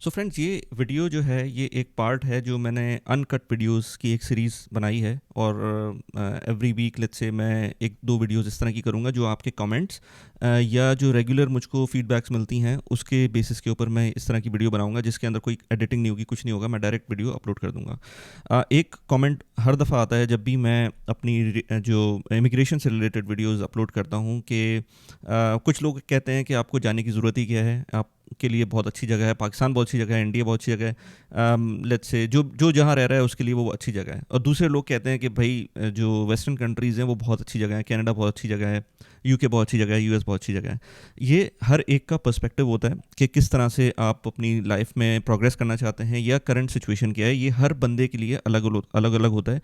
So friends, ये video जो है ये एक पार्ट है जो मैंने अनकट वीडियोस की एक सीरीज़ बनाई है। और एवरी वीक लेट्स से मैं एक दो वीडियोस इस तरह की करूँगा जो आपके कमेंट्स या जो रेगुलर मुझको फीडबैक्स मिलती हैं उसके बेसिस के ऊपर मैं इस तरह की वीडियो बनाऊंगा, जिसके अंदर कोई एडिटिंग नहीं होगी, कुछ नहीं होगा, मैं डायरेक्ट वीडियो अपलोड कर दूंगा। एक कमेंट हर दफ़ा आता है जब भी मैं अपनी जो इमिग्रेशन से रिलेटेड वीडियोस अपलोड करता हूँ कि कुछ लोग कहते हैं कि आपको जाने की ज़रूरत ही क्या है, आप के लिए बहुत अच्छी जगह है, पाकिस्तान बहुत अच्छी जगह है, इंडिया बहुत अच्छी जगह है, लेट्स से जो जो जहाँ रह रहा है उसके लिए वो अच्छी जगह है। और दूसरे लोग कहते हैं कि भाई जो वेस्टर्न कंट्रीज़ हैं वो बहुत अच्छी जगह है, कनाडा बहुत अच्छी जगह है, यूके बहुत अच्छी जगह है, यूएस बहुत अच्छी जगह है। ये हर एक का पर्सपेक्टिव होता है कि किस तरह से आप अपनी लाइफ में प्रोग्रेस करना चाहते हैं या करंट सिचुएशन क्या है। ये हर बंदे के लिए अलग अलग अलग होता है।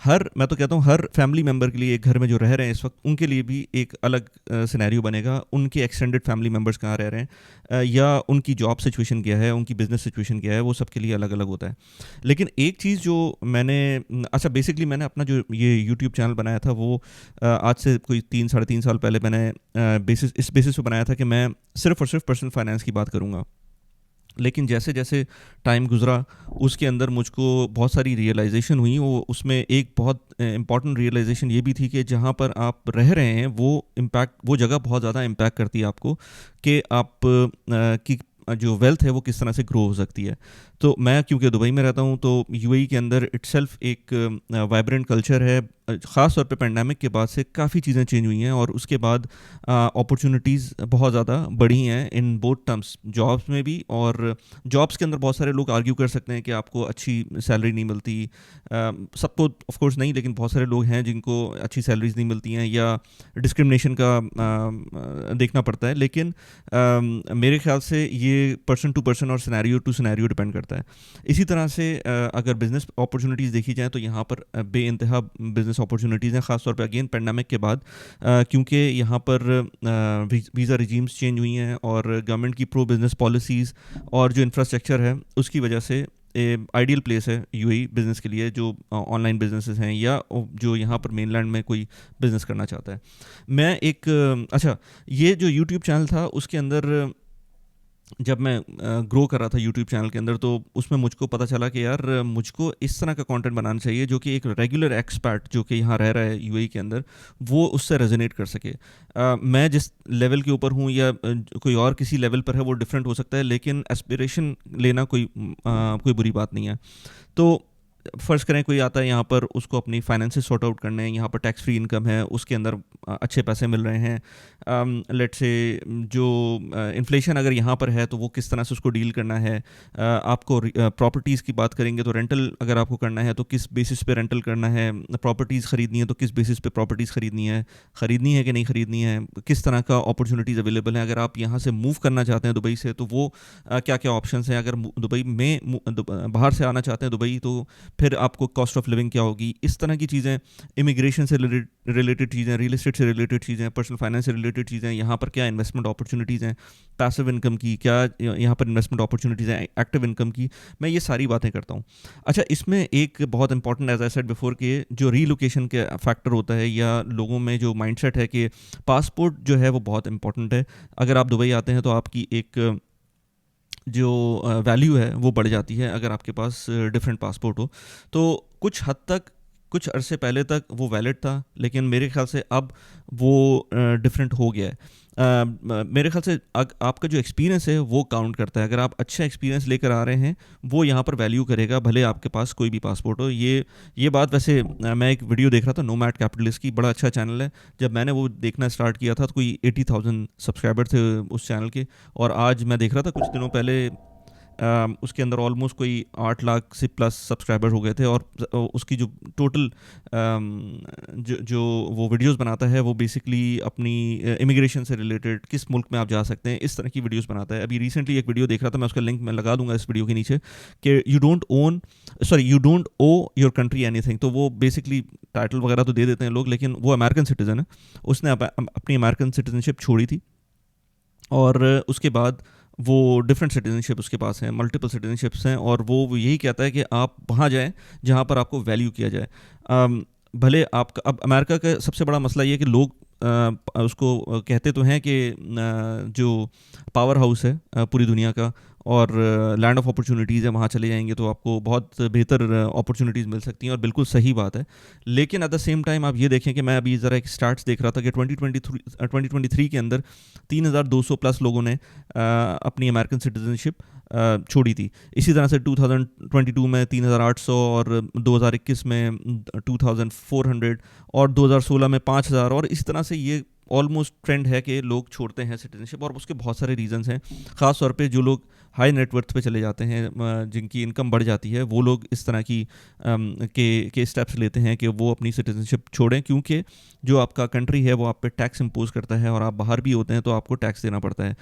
मैं तो कहता हूँ हर फैमिली मेम्बर के लिए, एक घर में जो रह रहे हैं इस वक्त, उनके लिए भी एक अलग सिनेरियो बनेगा। उनके एक्सटेंडेड फैमिली मेम्बर्स कहाँ रह रहे हैं, या उनकी जॉब सिचुएशन क्या है, उनकी बिजनेस सिचुएशन क्या है, वो सबके लिए अलग अलग होता है। लेकिन एक चीज़ जो मैंने अच्छा बेसिकली मैंने अपना जो ये यूट्यूब चैनल बनाया था वो आज से कोई 3 साढ़े 3 साल पहले मैंने इस बेसिस पे बनाया था कि मैं सिर्फ और सिर्फ पर्सनल फाइनेंस की बात करूँगा। लेकिन जैसे जैसे टाइम गुजरा उसके अंदर मुझको बहुत सारी रियलाइजेशन हुई। वो उसमें एक बहुत इंपॉर्टेंट रियलाइजेशन ये भी थी कि जहाँ पर आप रह रहे हैं वो जगह बहुत ज़्यादा इम्पैक्ट करती है आपको, कि आप की जो वेल्थ है वो किस तरह से ग्रो हो सकती है। तो मैं क्योंकि दुबई में रहता हूँ तो यूएई के अंदर इटसेल्फ एक वाइब्रेंट कल्चर है। ख़ास तौर पे पेंडेमिक के बाद से काफ़ी चीज़ें चेंज हुई हैं और उसके बाद अपॉर्चुनिटीज़ बहुत ज़्यादा बढ़ी हैं इन बोथ टर्म्स, जॉब्स में भी। और जॉब्स के अंदर बहुत सारे लोग आर्ग्यू कर सकते हैं कि आपको अच्छी सैलरी नहीं मिलती, सबको ऑफ कोर्स नहीं, लेकिन बहुत सारे लोग हैं जिनको अच्छी सैलरीज नहीं मिलती हैं या डिस्क्रिमिनेशन का देखना पड़ता है। लेकिन मेरे ख्याल से ये पर्सन टू पर्सन और सिनेरियो टू सिनेरियो डिपेंड करता है। इसी तरह से अगर बिज़नेस अपॉर्चुनिटीज़ देखी जाए तो यहाँ पर बेइंतहा बिज़नेस अपॉर्चुनिटीज़ हैं, ख़ासतौर पे अगेन पेंडेमिक के बाद, क्योंकि यहाँ पर वीज़ा रिजीम्स चेंज हुई हैं और गवर्नमेंट की प्रो बिज़नेस पॉलिसीज़ और जो इंफ्रास्ट्रक्चर है उसकी वजह से आइडियल प्लेस है यूएई बिज़नेस के लिए, जो ऑनलाइन बिजनेसेस हैं या जो यहाँ पर मेनलैंड में कोई बिज़नेस करना चाहता है। मैं एक अच्छा, ये जो यूट्यूब चैनल था उसके अंदर जब मैं ग्रो कर रहा था यूट्यूब चैनल के अंदर, तो उसमें मुझको पता चला कि यार मुझको इस तरह का कंटेंट बनाना चाहिए जो कि एक रेगुलर एक्सपर्ट जो कि यहाँ रह रहा है यूएई के अंदर वो उससे रेजोनेट कर सके। मैं जिस लेवल के ऊपर हूँ या कोई और किसी लेवल पर है वो डिफरेंट हो सकता है, लेकिन एस्पिरेशन लेना कोई बुरी बात नहीं है। तो फ़र्ज़ करें कोई आता है यहाँ पर, उसको अपनी फाइनेंसेस सॉर्ट आउट करने हैं, यहाँ पर टैक्स फ्री इनकम है, उसके अंदर अच्छे पैसे मिल रहे हैं, लेट्स से जो इन्फ्लेशन अगर यहाँ पर है तो वो किस तरह से उसको डील करना है। आपको प्रॉपर्टीज़ की बात करेंगे तो रेंटल अगर आपको करना है तो किस बेसिस पे रेंटल करना है, प्रॉपर्टीज़ ख़रीदनी है तो किस बेसिस पे प्रॉपर्टीज़ ख़रीदनी है कि नहीं ख़रीदनी है, किस तरह का अपॉर्चुनिटीज़ अवेलेबल हैं। अगर आप यहाँ से मूव करना चाहते हैं दुबई से तो वो क्या क्या ऑप्शंस हैं। अगर दुबई में बाहर से आना चाहते हैं दुबई तो फिर आपको कॉस्ट ऑफ लिविंग क्या होगी, इस तरह की चीज़ें, इमिग्रेशन से रिलेटेड चीज़ें, रियल एस्टेट से रिलेटेड चीज़ें, पर्सनल फाइनेंस से रिलेटेड चीज़ें, यहाँ पर क्या इन्वेस्टमेंट अपॉर्चुनिटीज़ हैं, पैसिव इनकम की क्या यहाँ पर इन्वेस्टमेंट अपॉर्चुनिटीज़ हैं, एक्टिव इनकम की, मैं ये सारी बातें करता हूँ। अच्छा, इसमें एक बहुत important as I said before के जो रीलोकेशन के फैक्टर होता है या लोगों में जो माइंडसेट है कि पासपोर्ट जो है वो बहुत इंपॉर्टेंट है। अगर आप दुबई आते हैं तो आपकी एक जो वैल्यू है वो बढ़ जाती है अगर आपके पास डिफरेंट पासपोर्ट हो। तो कुछ हद तक, कुछ अरसे पहले तक वो वैलिड था, लेकिन मेरे ख्याल से अब वो डिफरेंट हो गया है। मेरे ख्याल से आपका जो एक्सपीरियंस है वो काउंट करता है। अगर आप अच्छा एक्सपीरियंस लेकर आ रहे हैं वो यहाँ पर वैल्यू करेगा, भले आपके पास कोई भी पासपोर्ट हो। ये बात वैसे मैं एक वीडियो देख रहा था नोमैड कैपिटलिस्ट की, बड़ा अच्छा चैनल है। जब मैंने वो देखना स्टार्ट किया था तो कोई 80,000 सब्सक्राइबर थे उस चैनल के, और आज मैं देख रहा था कुछ दिनों पहले उसके अंदर ऑलमोस्ट कोई 8 लाख से प्लस सब्सक्राइबर हो गए थे। और उसकी जो टोटल जो वो वीडियोस बनाता है वो बेसिकली अपनी इमिग्रेशन से रिलेटेड, किस मुल्क में आप जा सकते हैं, इस तरह की वीडियोस बनाता है। अभी रिसेंटली एक वीडियो देख रहा था, मैं उसका लिंक मैं लगा दूंगा इस वीडियो के नीचे, कि you don't owe your country anything. तो वो बेसिकली टाइटल वगैरह तो दे देते हैं लोग, लेकिन वो अमेरिकन सिटीज़न है, उसने अपनी अमेरिकन सिटीजनशिप छोड़ी थी और उसके बाद वो डिफरेंट सिटीजनशिप उसके पास हैं, मल्टीपल सिटीजनशिप्स हैं, और वो यही कहता है कि आप वहाँ जाएं जहाँ पर आपको वैल्यू किया जाए। भले आपका अब अमेरिका का सबसे बड़ा मसला ये है कि लोग उसको कहते तो हैं कि जो पावर हाउस है पूरी दुनिया का और लैंड ऑफ अपॉर्चुनिटीज़ है, वहाँ चले जाएंगे तो आपको बहुत बेहतर अपॉर्चुनिटीज़ मिल सकती हैं, और बिल्कुल सही बात है। लेकिन एट द सेम टाइम आप ये देखें कि मैं अभी ज़रा एक स्टार्ट्स देख रहा था कि 2023 के अंदर 3,200 प्लस लोगों ने अपनी अमेरिकन सिटीजनशिप छोड़ी थी। इसी तरह से 2022 में 3,800, और 2021 में 2,400, और 2016 में 5,000, और इस तरह से ये ऑलमोस्ट ट्रेंड है कि लोग छोड़ते हैं सिटीजनशिप। और उसके बहुत सारे रीजंस हैं, ख़ास तौर पे जो लोग हाई नेटवर्थ पे चले जाते हैं, जिनकी इनकम बढ़ जाती है, वो लोग इस तरह की के स्टेप्स लेते हैं कि वो अपनी सिटीजनशिप छोड़ें, क्योंकि जो आपका कंट्री है वो आप पे टैक्स इम्पोज करता है, और आप बाहर भी होते हैं तो आपको टैक्स देना पड़ता है।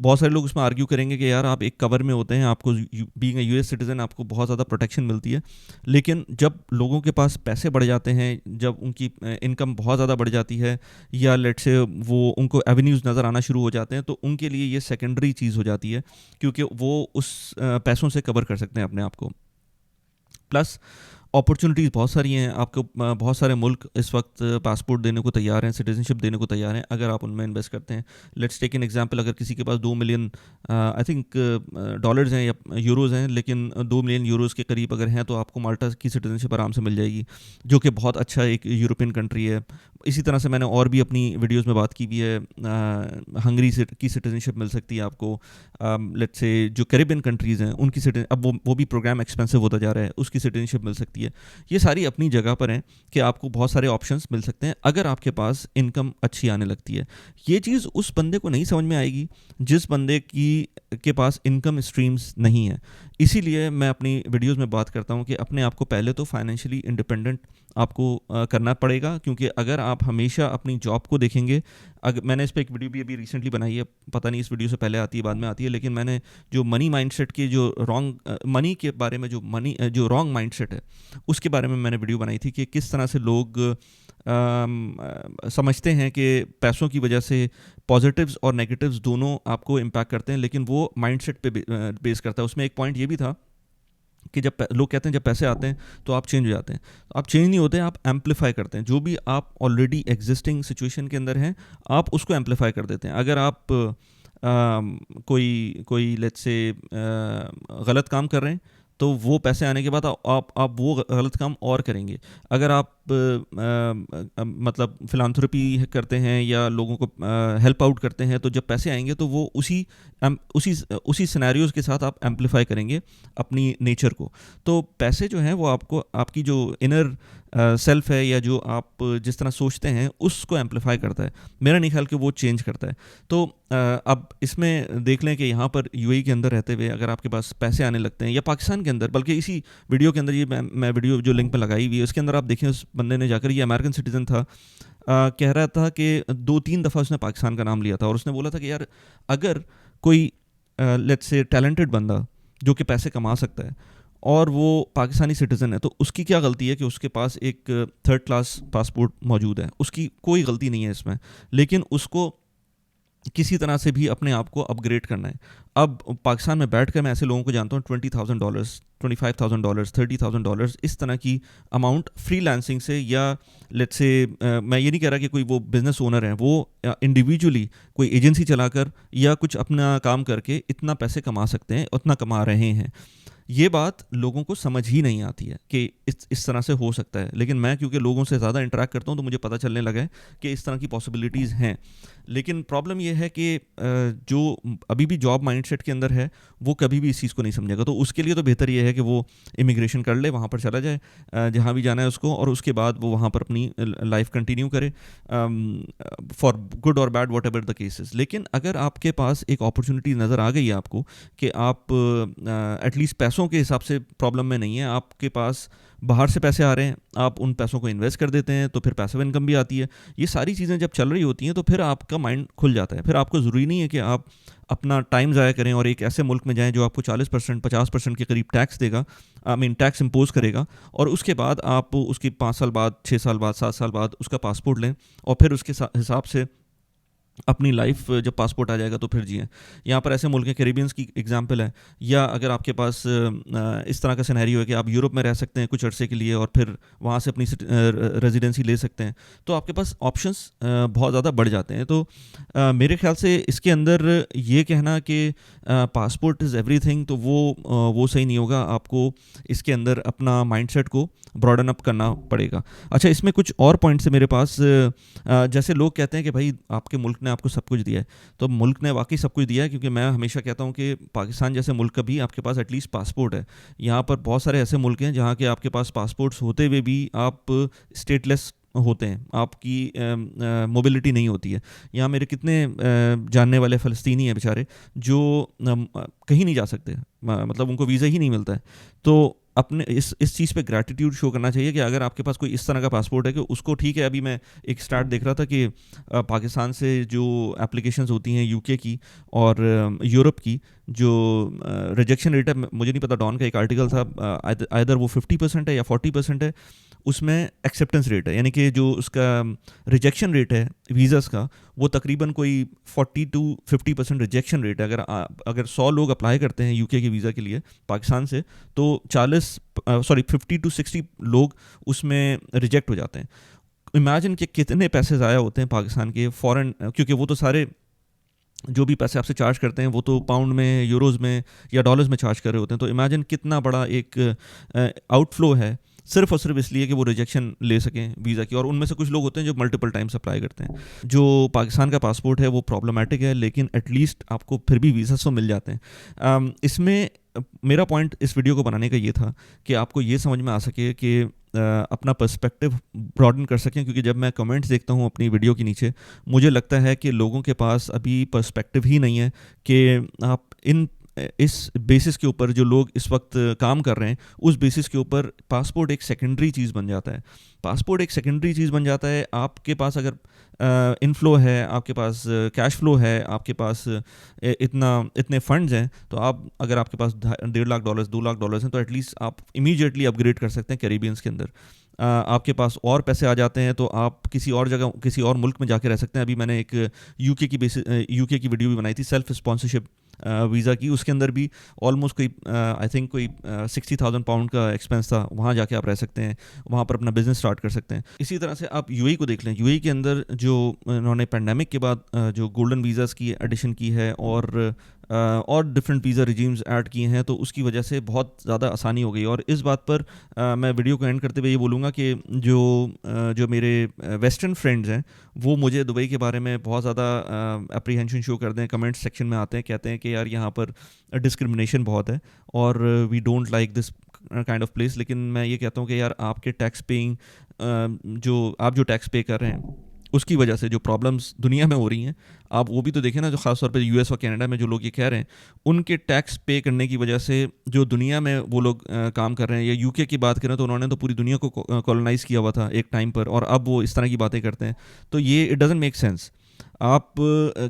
बहुत सारे लोग उसमें आर्ग्यू करेंगे कि यार आप एक कवर में होते हैं, आपको बीइंग ए यूएस सिटीज़न आपको बहुत ज़्यादा प्रोटेक्शन मिलती है। लेकिन जब लोगों के पास पैसे बढ़ जाते हैं, जब उनकी इनकम बहुत ज़्यादा बढ़ जाती है, या लेट से वो उनको एवेन्यूज़ नज़र आना शुरू हो जाते हैं, तो उनके लिए ये सेकेंडरी चीज़ हो जाती है, क्योंकि वो उस पैसों से कवर कर सकते हैं अपने आप को। प्लस अपॉर्चुनिटीज़ बहुत सारी हैं आपको, बहुत सारे मुल्क इस वक्त पासपोर्ट देने को तैयार हैं, सिटीजनशिप देने को तैयार हैं, अगर आप उनमें इन्वेस्ट करते हैं। लेट्स टेक एन एग्जांपल, अगर किसी के पास 2 मिलियन आई थिंक डॉलर्स हैं या यूरोज़ हैं, लेकिन 2 मिलियन यूरोज़ के करीब अगर हैं, तो आपको माल्टा की सिटीजनशिप आराम से मिल जाएगी, जो कि बहुत अच्छा एक यूरोपियन कंट्री है। इसी तरह से मैंने और भी अपनी वीडियोज़ में बात की भी है, हंगरी की सिटीजनशिप मिल सकती है आपको। लेट्स से जो कैरिबियन कंट्रीज़ हैं उनकी सिटीजन, अब वो भी प्रोग्राम एक्सपेंसिव होता जा रहा है, उसकी सिटीजनशिप मिल सकती है। ये सारी अपनी जगह पर हैं कि आपको बहुत सारे ऑप्शंस मिल सकते हैं अगर आपके पास इनकम अच्छी आने लगती है। ये चीज़ उस बंदे को नहीं समझ में आएगी जिस बंदे के पास इनकम स्ट्रीम्स नहीं है। इसीलिए मैं अपनी वीडियोस में बात करता हूँ कि अपने आप को पहले तो फाइनेंशियली इंडिपेंडेंट आपको करना पड़ेगा, क्योंकि अगर आप हमेशा अपनी जॉब को देखेंगे, अगर मैंने इस पर एक वीडियो भी अभी रिसेंटली बनाई है, पता नहीं इस वीडियो से पहले आती है बाद में आती है, लेकिन मैंने जो मनी माइंडसेट के जो मनी के बारे में जो रॉन्ग माइंडसेट है उसके बारे में मैंने वीडियो बनाई थी कि किस तरह से लोग समझते हैं कि पैसों की वजह से पॉजिटिव्स और नेगेटिव्स दोनों आपको इम्पैक्ट करते हैं, लेकिन वो माइंडसेट पे बेस करता है। उसमें एक पॉइंट ये भी था कि जब लोग कहते हैं जब पैसे आते हैं तो आप चेंज हो जाते हैं, तो आप चेंज नहीं होते, आप एम्पलीफाई करते हैं। जो भी आप ऑलरेडी एग्जिस्टिंग सिचुएशन के अंदर हैं, आप उसको एम्पलीफाई कर देते हैं। अगर आप कोई लेट्स से गलत काम कर रहे हैं, तो वो पैसे आने के बाद आप वो गलत काम और करेंगे। अगर आप मतलब फिलांथ्रोपी करते हैं या लोगों को हेल्प आउट करते हैं, तो जब पैसे आएंगे तो वो उसी सिनेरियोज के साथ आप एम्पलीफाई करेंगे अपनी नेचर को। तो पैसे जो हैं वो आपको आपकी जो इनर सेल्फ है, या जो आप जिस तरह सोचते हैं उसको एम्पलीफाई करता है। मेरा नहीं ख्याल कि वो चेंज करता है। तो अब इसमें देख लें कि यहाँ पर यूएई के अंदर रहते हुए अगर आपके पास पैसे आने लगते हैं, या पाकिस्तान के अंदर, बल्कि इसी वीडियो के अंदर ये मैं वीडियो जो लिंक पे लगाई हुई है उसके अंदर आप देखें, उस बंदे ने जाकर, ये अमेरिकन सिटीज़न था, कह रहा था कि 2-3 दफ़ा उसने पाकिस्तान का नाम लिया था, और उसने बोला था कि यार अगर कोई लेट्स से टैलेंटेड बंदा जो कि पैसे कमा सकता है और वो पाकिस्तानी सिटीज़न है, तो उसकी क्या गलती है कि उसके पास एक थर्ड क्लास पासपोर्ट मौजूद है? उसकी कोई गलती नहीं है इसमें, लेकिन उसको किसी तरह से भी अपने आप को अपग्रेड करना है। अब पाकिस्तान में बैठ कर मैं ऐसे लोगों को जानता हूँ, $20,000, $25,000, $30,000 इस तरह की अमाउंट फ्रीलांसिंग से, या लेट्स से मैं ये नहीं कह रहा कि कोई वो बिज़नेस ओनर हैं, वो इंडिविजुअली कोई एजेंसी चलाकर या कुछ अपना काम करके इतना पैसे कमा सकते हैं, उतना कमा रहे हैं। ये बात लोगों को समझ ही नहीं आती है कि इस तरह से हो सकता है। लेकिन मैं क्योंकि लोगों से ज़्यादा इंटरेक्ट करता हूँ, तो मुझे पता चलने लगा है कि इस तरह की पॉसिबिलिटीज़ हैं। लेकिन प्रॉब्लम ये है कि जो अभी भी जॉब माइंडसेट के अंदर है, वो कभी भी इस चीज़ को नहीं समझेगा। तो उसके लिए तो बेहतर ये है कि वो इमिग्रेशन कर ले, वहाँ पर चला जाए जहाँ भी जाना है उसको, और उसके बाद वो वहाँ पर अपनी लाइफ कंटिन्यू करे, फॉर गुड और bad what ever the cases. लेकिन अगर आपके पास एक अपॉर्चुनिटी नज़र आ गई है आपको कि आप एटलीस्ट पैसों के हिसाब से प्रॉब्लम में नहीं है, आपके पास बाहर से पैसे आ रहे हैं, आप उन पैसों को इन्वेस्ट कर देते हैं, तो फिर पैसिव इनकम भी आती है। ये सारी चीज़ें जब चल रही होती हैं तो फिर आपका माइंड खुल जाता है। फिर आपको ज़रूरी नहीं है कि आप अपना टाइम ज़ाया करें और एक ऐसे मुल्क में जाएं जो आपको 40% 50% के करीब टैक्स देगा, टैक्स इम्पोज करेगा, और उसके बाद आप उसकी 5 साल बाद, 6 साल बाद, 7 साल बाद उसका पासपोर्ट लें, और फिर उसके हिसाब से अपनी लाइफ जब पासपोर्ट आ जाएगा तो फिर जिएँ। यहाँ पर ऐसे मुल्क हैं, कैरिबियंस की एग्जांपल है, या अगर आपके पास इस तरह का सिनेरियो है कि आप यूरोप में रह सकते हैं कुछ अरसे के लिए और फिर वहाँ से अपनी रेजिडेंसी ले सकते हैं, तो आपके पास ऑप्शंस बहुत ज़्यादा बढ़ जाते हैं। तो मेरे ख्याल से इसके अंदर ये कहना कि पासपोर्ट इज़ एवरीथिंग, तो वो सही नहीं होगा। आपको इसके अंदर अपना माइंडसेट को ब्रॉडन अप करना पड़ेगा। अच्छा, इसमें कुछ और पॉइंट्स है मेरे पास। जैसे लोग कहते हैं कि भाई आपके मुल्क ने आपको सब कुछ दिया है, तो मुल्क ने वाकई सब कुछ दिया है, क्योंकि मैं हमेशा कहता हूँ कि पाकिस्तान जैसे मुल्क का भी आपके पास एटलीस्ट पासपोर्ट है। यहाँ पर बहुत सारे ऐसे मुल्क हैं जहाँ के आपके पास पासपोर्ट्स होते हुए भी आप स्टेटलेस होते हैं, आपकी मोबिलिटी नहीं होती है। यहाँ मेरे कितने जानने वाले फ़लस्तीनी हैं बेचारे जो कहीं नहीं जा सकते, मतलब उनको वीज़ा ही नहीं मिलता है। तो अपने इस चीज़ पे ग्रैटिट्यूड शो करना चाहिए कि अगर आपके पास कोई इस तरह का पासपोर्ट है कि उसको, ठीक है, अभी मैं एक स्टार्ट देख रहा था कि पाकिस्तान से जो एप्लीकेशंस होती हैं यूके की और यूरोप की, जो रिजेक्शन रेट है, मुझे नहीं पता, डॉन का एक आर्टिकल था, आइदर वो 50% है या 40% है, उसमें एक्सेप्टेंस रेट है, यानी कि जो उसका रिजेक्शन रेट है वीज़ास का, वो तकरीबन कोई 40 to 50% रिजेक्शन रेट है। अगर 100 लोग अप्लाई करते हैं यूके के वीज़ा के लिए पाकिस्तान से, तो 50 to 60 लोग उसमें रिजेक्ट हो जाते हैं। इमेजिन कि कितने पैसे ज़ाया होते हैं पाकिस्तान के फॉरेन, क्योंकि वो तो सारे जो भी पैसे आपसे चार्ज करते हैं वो तो पाउंड में, यूरोज़ में या डॉलर्स में चार्ज कर रहे होते हैं। तो इमेजिन कितना बड़ा एक आउटफ्लो है सिर्फ और सिर्फ इसलिए कि वो रिजेक्शन ले सकें वीज़ा की। और उनमें से कुछ लोग होते हैं जो मल्टीपल टाइम्स अप्लाई करते हैं। जो पाकिस्तान का पासपोर्ट है वो प्रॉब्लमेटिक है, लेकिन एटलीस्ट आपको फिर भी वीज़ा तो मिल जाते हैं। इसमें मेरा पॉइंट इस वीडियो को बनाने का ये था कि आपको ये समझ में आ सके कि अपना पर्सपेक्टिव ब्रॉडन कर सकें, क्योंकि जब मैं कमेंट्स देखता हूँ अपनी वीडियो के नीचे, मुझे लगता है कि लोगों के पास अभी पर्सपेक्टिव ही नहीं है कि आप इस बेसिस के ऊपर जो लोग इस वक्त काम कर रहे हैं, उस बेसिस के ऊपर पासपोर्ट एक सेकेंडरी चीज़ बन जाता है। पासपोर्ट एक सेकेंडरी चीज़ बन जाता है। आपके पास अगर इनफ्लो है, आपके पास कैश फ्लो है, आपके पास इतने फंड्स हैं, तो आप, अगर आपके पास $1.5 लाख, $2 लाख हैं, तो एटलीस्ट आप इमीडिएटली अपग्रेड कर सकते हैं कैरिबियंस के अंदर। आपके पास और पैसे आ जाते हैं तो आप किसी और जगह, किसी और मुल्क में जाके रह सकते हैं। अभी मैंने एक यूके की वीडियो भी बनाई थी, सेल्फ स्पॉन्सरशिप वीज़ा की। उसके अंदर भी ऑलमोस्ट कोई आई थिंक कोई 60,000 पाउंड का एक्सपेंस था। वहाँ जाके आप रह सकते हैं, वहाँ पर अपना बिजनेस स्टार्ट कर सकते हैं। इसी तरह से आप यूएई को देख लें। यूएई के अंदर जो उन्होंने पेंडेमिक के बाद जो गोल्डन वीज़ास की एडिशन की है और डिफरेंट वीज़ा रिजीम्स ऐड किए हैं, तो उसकी वजह से बहुत ज़्यादा आसानी हो गई। और इस बात पर मैं वीडियो को एंड करते हुए ये बोलूँगा कि जो मेरे वेस्टर्न फ्रेंड्स हैं, वो मुझे दुबई के बारे में बहुत ज़्यादा अप्रीहेंशन शो करते हैं, कमेंट सेक्शन में आते हैं, कहते हैं कि यार यहाँ पर डिस्क्रिमिनेशन बहुत है और we don't like this kind of place. लेकिन मैं ये कहता हूँ कि यार आपके टैक्स पेइंग, जो टैक्स पे कर रहे हैं, उसकी वजह से जो प्रॉब्लम्स दुनिया में हो रही हैं, आप वो भी तो देखें ना। जो ख़ास तौर पे यूएस और कनाडा में जो लोग ये कह रहे हैं, उनके टैक्स पे करने की वजह से जो दुनिया में वो लोग काम कर रहे हैं, या यूके की बात करें तो उन्होंने तो पूरी दुनिया को कॉलोनाइज़ किया हुआ था एक टाइम पर, और अब वो इस तरह की बातें करते हैं। तो ये इट डज़न्ट मेक सेंस। आप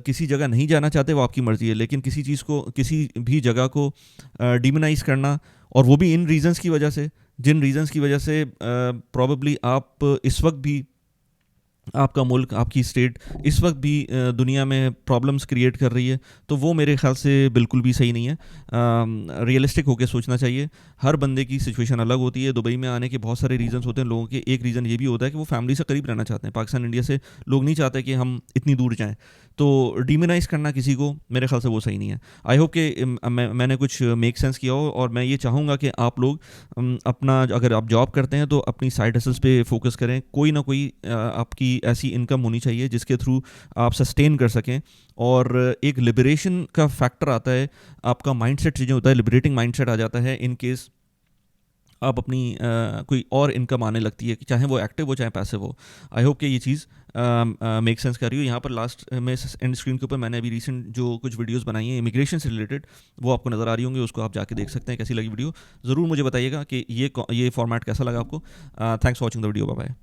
किसी जगह नहीं जाना चाहते, वो आपकी मर्ज़ी है, लेकिन किसी चीज़ को, किसी भी जगह को डिमोनाइज़ करना, और वो भी इन रीजंस की वजह से, जिन रीजंस की वजह से प्रॉबेबली आप इस वक्त भी, आपका मुल्क, आपकी स्टेट इस वक्त भी दुनिया में प्रॉब्लम्स क्रिएट कर रही है, तो वो मेरे ख्याल से बिल्कुल भी सही नहीं है। रियलिस्टिक होकर सोचना चाहिए। हर बंदे की सिचुएशन अलग होती है। दुबई में आने के बहुत सारे रीजंस होते हैं लोगों के। एक रीज़न ये भी होता है कि वो फैमिली से करीब रहना चाहते हैं। पाकिस्तान इंडिया से लोग नहीं चाहते कि हम इतनी दूर जाएँ, तो डिमोनाइज़ करना किसी को, मेरे ख्याल से वो सही नहीं है। आई होप कि मैंने कुछ मेक सेंस किया हो, और मैं ये चाहूँगा कि आप लोग अपना, अगर आप जॉब करते हैं तो अपनी साइड हसल्स पे फोकस करें। कोई ना कोई आपकी ऐसी इनकम होनी चाहिए जिसके थ्रू आप सस्टेन कर सकें। और एक लिबरेशन का फैक्टर आता है, आपका माइंडसेट चीज़ें होता है, लिबरेटिंग माइंडसेट आ जाता है इन केस आप अपनी कोई और इनकम आने लगती है, कि चाहे वो एक्टिव हो चाहे पैसिव हो। आई होप कि ये चीज़ मेक सेंस कर रही हो। यहाँ पर लास्ट में एंड स्क्रीन के ऊपर मैंने अभी रिसेंट जो कुछ वीडियोस बनाई हैं इमिग्रेशन से रिलेटेड, वो आपको नज़र आ रही होंगी, उसको आप जाके देख सकते हैं। कैसी लगी वीडियो ज़रूर मुझे बताइएगा कि ये फॉर्मेट कैसा लगा आपको। Thanks for watching the video. Bye bye.